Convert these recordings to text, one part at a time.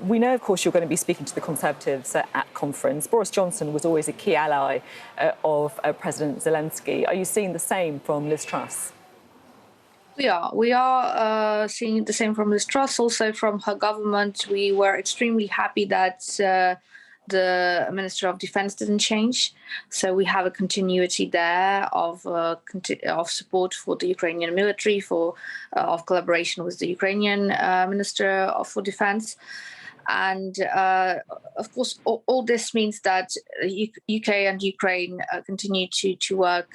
We know, of course, you're going to be speaking to the Conservatives at conference. Boris Johnson was always a key ally of President Zelensky. Are you seeing the same from Liz Truss? We are. We are seeing the same from Liz Truss, also from her government. We were extremely happy that the Minister of Defense didn't change. So we have a continuity there of support for the Ukrainian military, of collaboration with the Ukrainian Minister for Defense. And of course, all this means that UK and Ukraine continue to work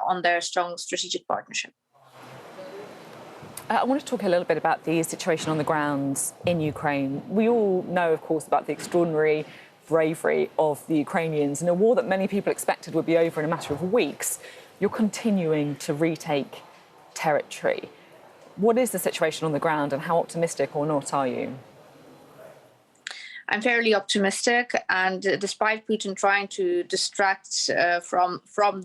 on their strong strategic partnership. I want to talk a little bit about the situation on the ground in Ukraine. We all know, of course, about the extraordinary bravery of the Ukrainians in a war that many people expected would be over in a matter of weeks. You're continuing to retake territory. What is the situation on the ground and how optimistic or not are you? I'm fairly optimistic, and despite Putin trying to distract from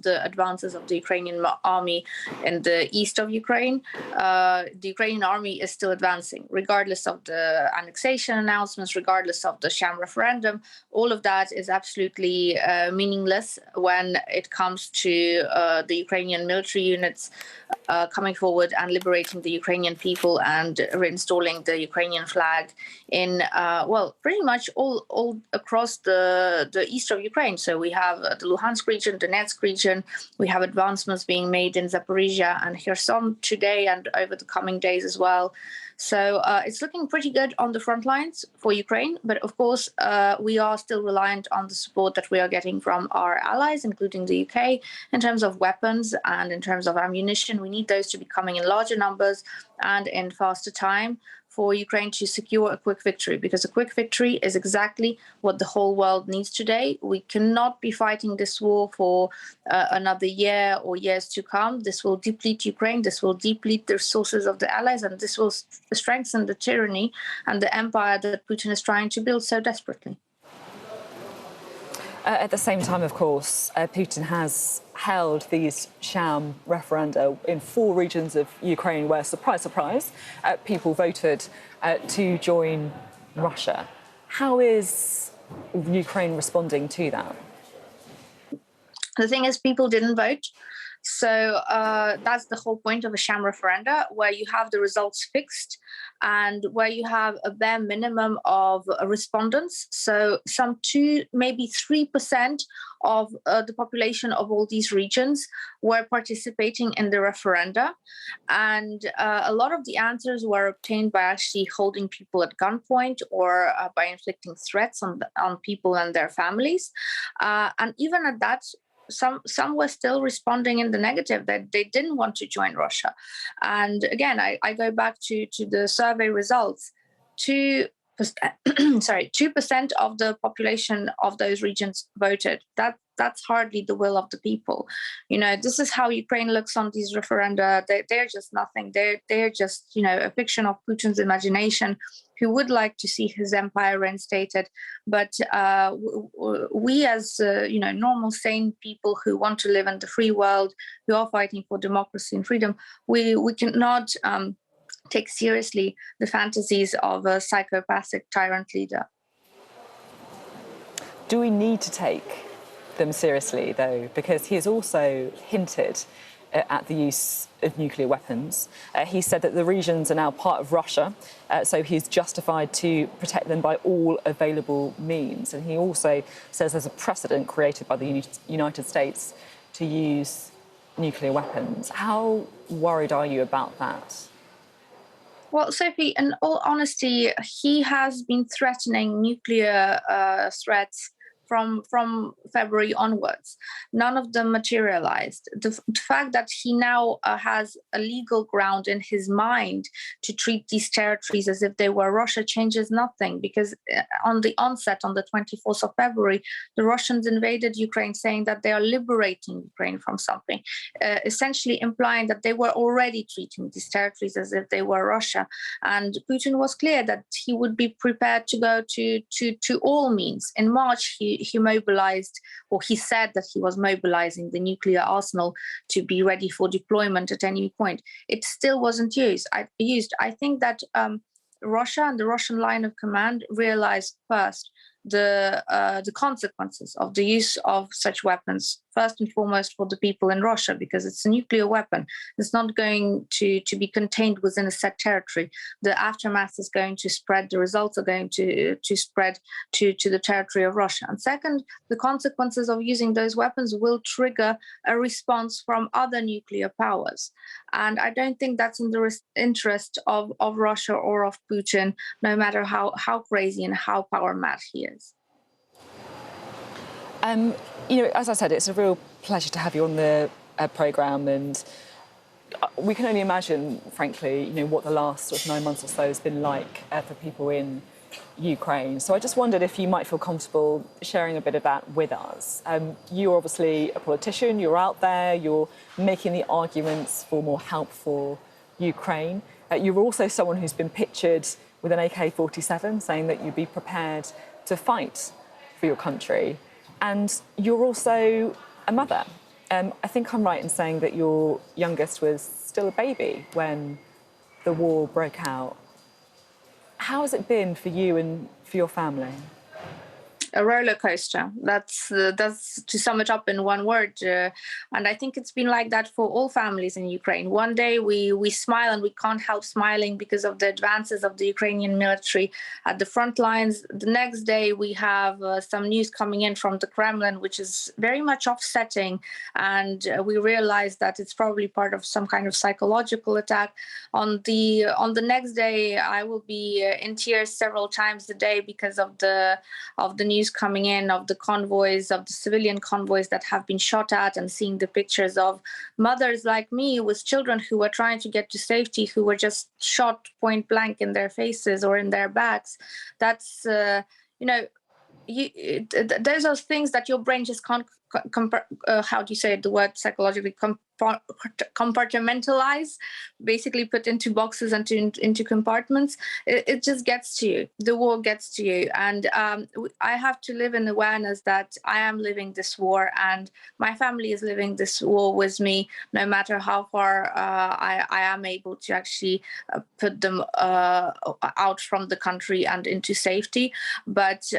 the advances of the Ukrainian army in the east of Ukraine, the Ukrainian army is still advancing, regardless of the annexation announcements, regardless of the sham referendum. All of that is absolutely meaningless when it comes to the Ukrainian military units coming forward and liberating the Ukrainian people and reinstalling the Ukrainian flag in, pretty much all across the east of Ukraine. So we have the Luhansk region, Donetsk region. We have advancements being made in Zaporizhia and Kherson today and over the coming days as well. So it's looking pretty good on the front lines for Ukraine. But of course, we are still reliant on the support that we are getting from our allies, including the UK, in terms of weapons and in terms of ammunition. We need those to be coming in larger numbers and in faster time for Ukraine to secure a quick victory, because a quick victory is exactly what the whole world needs today. We cannot be fighting this war for another year or years to come. This will deplete Ukraine, this will deplete the resources of the allies, and this will strengthen the tyranny and the empire that Putin is trying to build so desperately. At the same time, of course, Putin has held these sham referenda in 4 regions of Ukraine where, surprise, surprise, people voted to join Russia. How is Ukraine responding to that? The thing is, people didn't vote. So that's the whole point of a sham referenda, where you have the results fixed and where you have a bare minimum of respondents. So some 2, maybe 3% of the population of all these regions were participating in the referenda. And a lot of the answers were obtained by actually holding people at gunpoint or by inflicting threats on people and their families. And even at that, some were still responding in the negative, that they didn't want to join Russia. And again, I go back to the survey results. 2% of the population of those regions voted. That's hardly the will of the people. You know, this is how Ukraine looks on these referenda. They're just nothing. They're just, a fiction of Putin's imagination, who would like to see his empire reinstated. But we as, normal, sane people who want to live in the free world, who are fighting for democracy and freedom, we cannot take seriously the fantasies of a psychopathic tyrant leader. Do we need to take them seriously, though? Because he has also hinted at the use of nuclear weapons. He said that the regions are now part of Russia, so he's justified to protect them by all available means. And he also says there's a precedent created by the United States to use nuclear weapons. How worried are you about that? Well, Sophie, in all honesty, he has been threatening nuclear threats from February onwards. None of them materialized. The fact that he now has a legal ground in his mind to treat these territories as if they were Russia changes nothing, because on the onset, on the 24th of February, the Russians invaded Ukraine, saying that they are liberating Ukraine from something, essentially implying that they were already treating these territories as if they were Russia. And Putin was clear that he would be prepared to go to all means. In March, he mobilized, or he said that he was mobilizing the nuclear arsenal to be ready for deployment at any point. It still wasn't used. I think that Russia and the Russian line of command realized first the consequences of the use of such weapons, first and foremost for the people in Russia, because it's a nuclear weapon. It's not going to be contained within a set territory. The aftermath is going to spread, the results are going to spread to the territory of Russia. And second, the consequences of using those weapons will trigger a response from other nuclear powers. And I don't think that's in the interest of Russia or of Putin, no matter how crazy and how power mad he is. As I said, it's a real pleasure to have you on the programme, and we can only imagine, frankly, what the last sort of 9 months or so has been like for people in Ukraine. So I just wondered if you might feel comfortable sharing a bit of that with us. You're obviously a politician, you're out there, you're making the arguments for more help for Ukraine. You're also someone who's been pictured with an AK-47, saying that you'd be prepared to fight for your country. And you're also a mother. I think I'm right in saying that your youngest was still a baby when the war broke out. How has it been for you and for your family? A roller coaster. That's to sum it up in one word. And I think it's been like that for all families in Ukraine. One day we smile and we can't help smiling because of the advances of the Ukrainian military at the front lines. The next day we have some news coming in from the Kremlin, which is very much offsetting. And we realize that it's probably part of some kind of psychological attack. On the next day, I will be in tears several times a day because of the news coming in of the convoys, of the civilian convoys that have been shot at, and seeing the pictures of mothers like me with children who were trying to get to safety, who were just shot point blank in their faces or in their backs. That's, those are things that your brain just can't, how do you say the word psychologically, compartmentalize, basically put into boxes and into compartments. It just gets to you. The war gets to you. And I have to live in awareness that I am living this war and my family is living this war with me, no matter how far I am able to actually put them out from the country and into safety. But,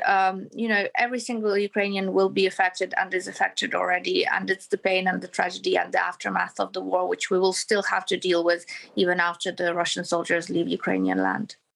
every single Ukrainian will be affected and is affected already. And it's the pain and the tragedy and the aftermath of the war, which we will still have to deal with even after the Russian soldiers leave Ukrainian land.